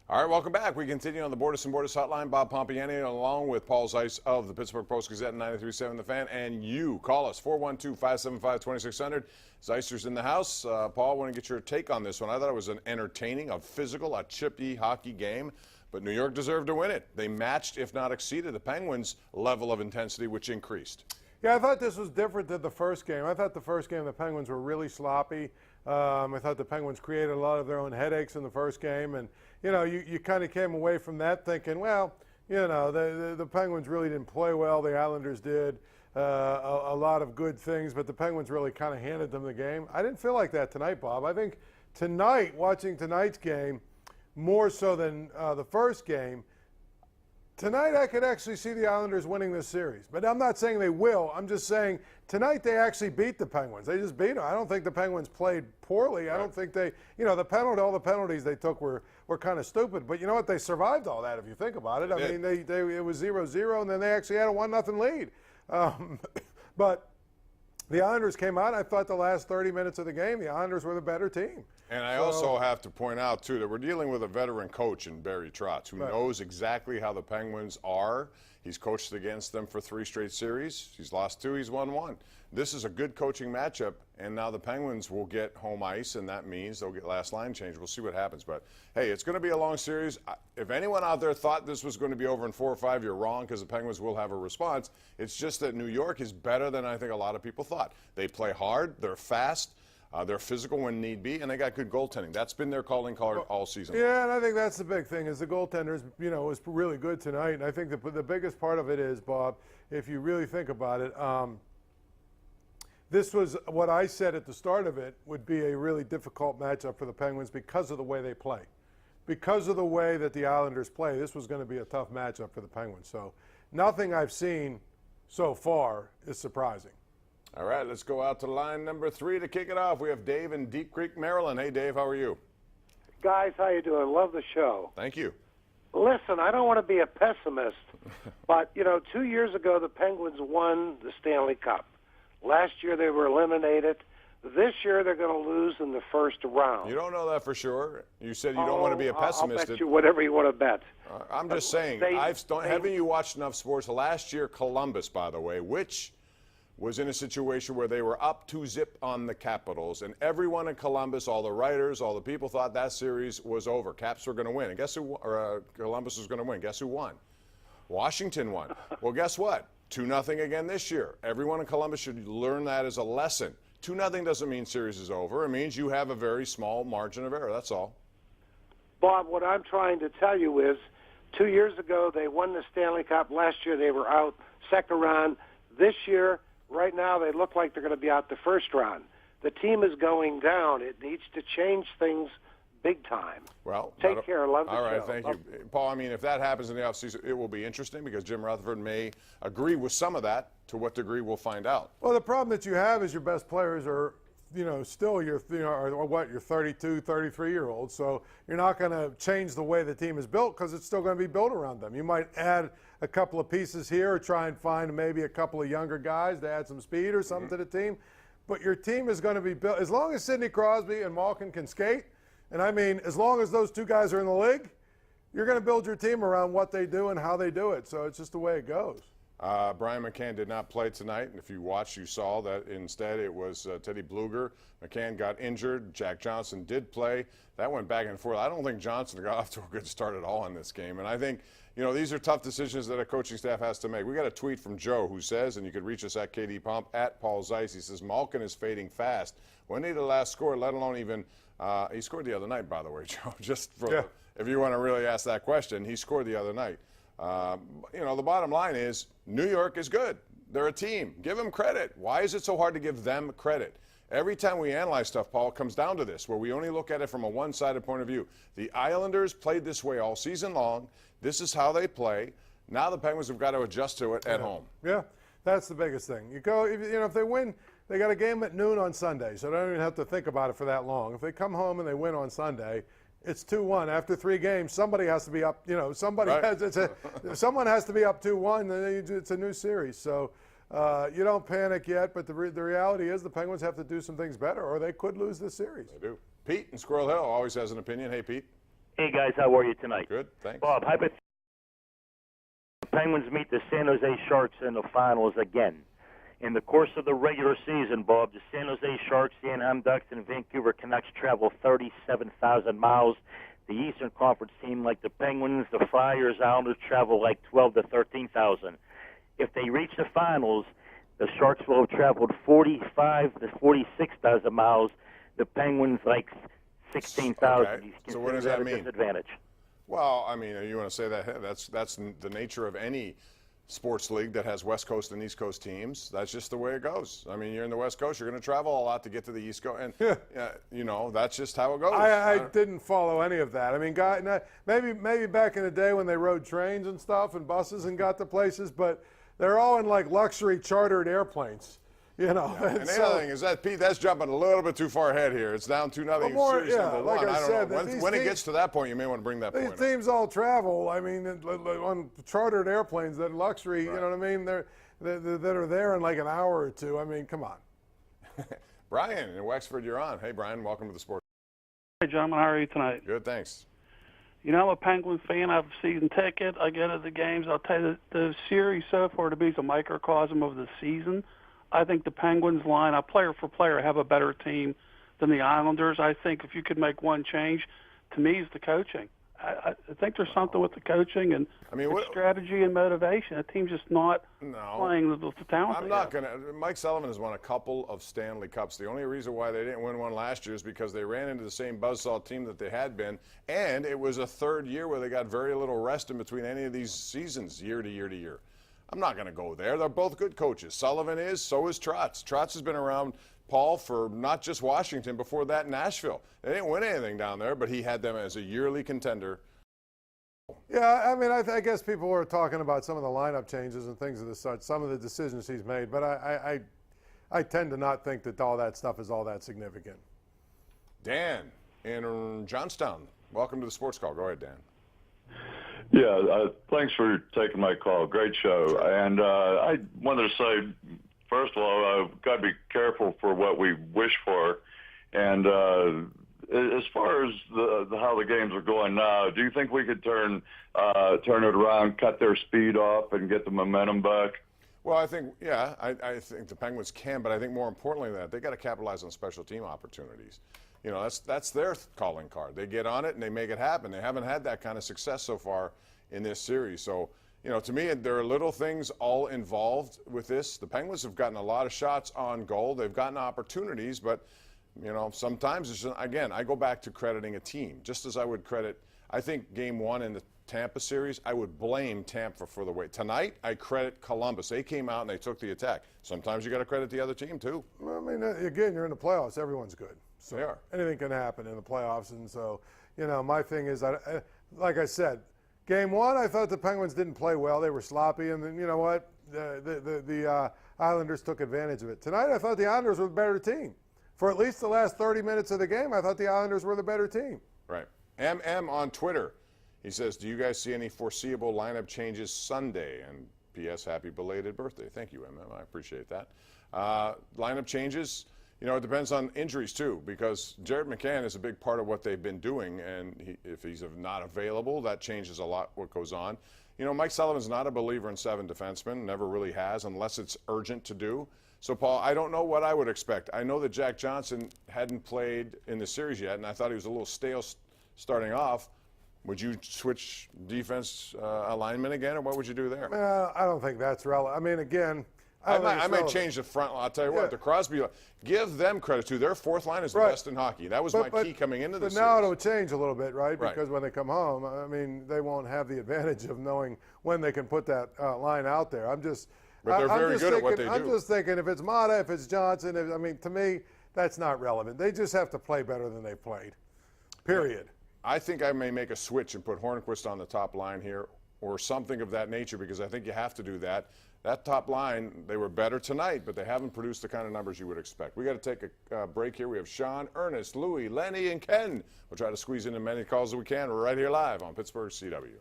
All right, welcome back. We continue on the Bordas and Bordas hotline. Bob Pompeani along with Paul Zeise of the Pittsburgh Post-Gazette and 93.7 The Fan. And you, call us, 412-575-2600. Zeiser's in the house. Paul, I want to get your take on this one. I thought it was an entertaining, a physical, a chippy hockey game, but New York deserved to win it. They matched, if not exceeded, the Penguins' level of intensity, which increased. Yeah, I thought this was different than the first game. I thought the first game the Penguins were really sloppy. I thought the Penguins created a lot of their own headaches in the first game. And, you know, you kind of came away from that thinking, well, you know, the Penguins really didn't play well. The Islanders did a lot of good things, but the Penguins really kind of handed them the game. I didn't feel like that tonight, Bob. I think tonight, watching tonight's game, more so than the first game, tonight I could actually see the Islanders winning this series. But I'm not saying they will. I'm just saying tonight they actually beat the Penguins. They just beat them. I don't think the Penguins played poorly. I don't think they, you know, all the penalties they took were kind of stupid. But you know what? They survived all that if you think about it. I mean, it was 0-0, and then they actually had a 1-0 lead. But the Islanders came out. I thought the last 30 minutes of the game, the Islanders were the better team. And I also have to point out, too, that we're dealing with a veteran coach in Barry Trotz who knows exactly how the Penguins are. He's coached against them for 3 straight series. He's lost 2. He's won 1. This is a good coaching matchup, and now the Penguins will get home ice, and that means they'll get last line change. We'll see what happens. But, hey, it's going to be a long series. If anyone out there thought this was going to be over in 4 or 5, you're wrong, because the Penguins will have a response. It's just that New York is better than I think a lot of people thought. They play hard. They're fast. They're physical when need be, and they got good goaltending. That's been their calling card all season. Yeah, and I think that's the big thing is the goaltenders, you know, was really good tonight. And I think the biggest part of it is, Bob, if you really think about it, this was what I said at the start of it would be a really difficult matchup for the Penguins because of the way they play. Because of the way that the Islanders play, this was going to be a tough matchup for the Penguins. So nothing I've seen so far is surprising. All right, let's go out to line number 3 to kick it off. We have Dave in Deep Creek, Maryland. Hey, Dave, how are you? Guys, how you doing? Love the show. Thank you. Listen, I don't want to be a pessimist, but, you know, 2 years ago the Penguins won the Stanley Cup. Last year they were eliminated. This year they're going to lose in the first round. You don't know that for sure. You said you don't want to be a pessimist. I'll bet you whatever you want to bet. I'm just saying, haven't you watched enough sports? Last year, Columbus, by the way, which was in a situation where they were up 2-0 on the Capitals, and everyone in Columbus, all the writers, all the people thought that series was over. Caps were going to win, and guess who? Columbus was going to win. Guess who won? Washington won. Well, guess what? 2-0 again this year. Everyone in Columbus should learn that as a lesson. 2-0 doesn't mean series is over. It means you have a very small margin of error. That's all. Bob, what I'm trying to tell you is 2 years ago they won the Stanley Cup. Last year they were out second round. This year, right now, they look like they're going to be out the first round. The team is going down. It needs to change things big time. Well, take care. Love the show. All right, thank you. Paul, I mean, if that happens in the offseason, it will be interesting because Jim Rutherford may agree with some of that. To what degree, we'll find out. Well, the problem that you have is your best players are, you know, still your 32, 33-year-olds. So you're not going to change the way the team is built because it's still going to be built around them. You might add a couple of pieces here or try and find maybe a couple of younger guys to add some speed or something to the team. But your team is going to be built, as long as Sidney Crosby and Malkin can skate, and I mean, as long as those 2 guys are in the league, you're going to build your team around what they do and how they do it. So it's just the way it goes. Brian McCann did not play tonight, and if you watched, you saw that instead it was Teddy Bluger. McCann got injured. Jack Johnson did play. That went back and forth. I don't think Johnson got off to a good start at all in this game, and I think, you know, these are tough decisions that a coaching staff has to make. We got a tweet from Joe who says, and you could reach us at KD Pomp, at Paul Zeise. He says, Malkin is fading fast. When did he last score, let alone even, he scored the other night, by the way, Joe, just for, if you want to really ask that question, he scored the other night. You know, the bottom line is New York is good. They're a team. Give them credit. Why is it so hard to give them credit? Every time we analyze stuff, Paul, it comes down to this, where we only look at it from a one-sided point of view. The Islanders played this way all season long. This is how they play. Now the Penguins have got to adjust to it at home. Yeah, that's the biggest thing. You go, you know, if they win, they got a game at noon on Sunday, so they don't even have to think about it for that long. If they come home and they win on Sunday, it's 2-1. After 3 games, somebody has to be up. You know, somebody someone has to be up 2-1. Then it's a new series. So you don't panic yet. But the reality is the Penguins have to do some things better, or they could lose this series. They do. Pete in Squirrel Hill always has an opinion. Hey, Pete. Hey, guys, how are you tonight? Good, thanks. Bob, the Penguins meet the San Jose Sharks in the finals again. In the course of the regular season, Bob, the San Jose Sharks, the Anaheim Ducks, and Vancouver Canucks travel 37,000 miles. The Eastern Conference team, like the Penguins, the Flyers, Islanders, travel like 12 to 13,000. If they reach the finals, the Sharks will have traveled 45 to 46,000 miles. The Penguins like 16,000. Okay. So what does that mean? Disadvantage. Well, I mean, you want to say that hey, that's the nature of any sports league that has West Coast and East Coast teams. That's just the way it goes. I mean, you're in the West Coast, you're going to travel a lot to get to the East Coast, and you know that's just how it goes. I didn't follow any of that. I mean, maybe back in the day when they rode trains and stuff and buses and got to places, but they're all in like luxury chartered airplanes. You know, yeah. And the other thing is that Pete, that's jumping a little bit too far ahead here. It's down 2-0. Series number like one. I don't know. said, When it gets to that point, you may want to bring that point These teams all travel. I mean, on chartered airplanes, that luxury. Right. You know what I mean? That are there in like an hour or two. I mean, come on. Brian in Wexford, you're on. Hey, Brian, welcome to the Sports. Hey, gentlemen, how are you tonight? Good, thanks. You know, I'm a Penguins fan. I have a season ticket. I go to the games. I'll tell you, the series so far to be is a microcosm of the season. I think the Penguins line, player for player, have a better team than the Islanders. I think if you could make one change, to me, is the coaching. I think there's something with the coaching and strategy and motivation. The team's just not playing the talent. I'm not going to. Mike Sullivan has won a couple of Stanley Cups. The only reason why they didn't win one last year is because they ran into the same buzzsaw team that they had been, and it was a third year where they got very little rest in between any of these seasons, year to year to year. I'm not going to go there. They're both good coaches. Sullivan is, so is Trotz. Trotz has been around Paul for not just Washington, before that Nashville. They didn't win anything down there, but he had them as a yearly contender. Yeah, I mean, I guess people were talking about some of the lineup changes and things of the such, some of the decisions he's made, but I tend to not think that all that stuff is all that significant. Dan in Johnstown, welcome to the Sports Call. Go ahead, Dan. Yeah, thanks for taking my call. Great show. Sure. And I wanted to say, first of all, I've got to be careful for what we wish for. And as far as how the games are going now, do you think we could turn it around, cut their speed off, and get the momentum back? Well, I think, I think the Penguins can, but I think more importantly than that, they got to capitalize on special team opportunities. You know, that's their calling card. They get on it and they make it happen. They haven't had that kind of success so far in this series. So, you know, to me, there are little things all involved with this. The Penguins have gotten a lot of shots on goal. They've gotten opportunities, but, you know, sometimes it's just, again, I go back to crediting a team, just as I would credit, I think Game 1 in the Tampa series, I would blame Tampa for the way. Tonight, I credit Columbus. They came out and they took the attack. Sometimes you got to credit the other team, too. I mean, again, you're in the playoffs. Everyone's good. So they are. Anything can happen in the playoffs. And so, you know, my thing is, like I said, Game 1, I thought the Penguins didn't play well. They were sloppy. And then, you know what? The Islanders took advantage of it. Tonight, I thought the Islanders were the better team. For at least the last 30 minutes of the game, I thought the Islanders were the better team. Right. MM on Twitter. He says, do you guys see any foreseeable lineup changes Sunday? And P.S. Happy belated birthday. Thank you, MM. I appreciate that. Lineup changes, you know, it depends on injuries, too, because Jared McCann is a big part of what they've been doing, and if he's not available, that changes a lot what goes on. You know, Mike Sullivan's not a believer in 7 defensemen, never really has, unless it's urgent to do. So, Paul, I don't know what I would expect. I know that Jack Johnson hadn't played in the series yet, and I thought he was a little stale starting off. Would you switch defense alignment again, or what would you do there? I don't think that's relevant. I mean, again, I might change the front line. I'll tell you what, the Crosby, give them credit too. Their fourth line is the best in hockey. That was my key coming into this. But now series. it'll change a little bit, right? Because when they come home, I mean, they won't have the advantage of knowing when they can put that line out there. But they're very good at what they do. I'm just thinking, if it's Mata, if it's Johnson, I mean, to me, that's not relevant. They just have to play better than they played, period. I think I may make a switch and put Hornquist on the top line here or something of that nature, because I think you have to do that. That top line, they were better tonight, but they haven't produced the kind of numbers you would expect. We got to take a break here. We have Sean, Ernest, Louie, Lenny, and Ken. We'll try to squeeze in as many calls as we can right here live on Pittsburgh CW.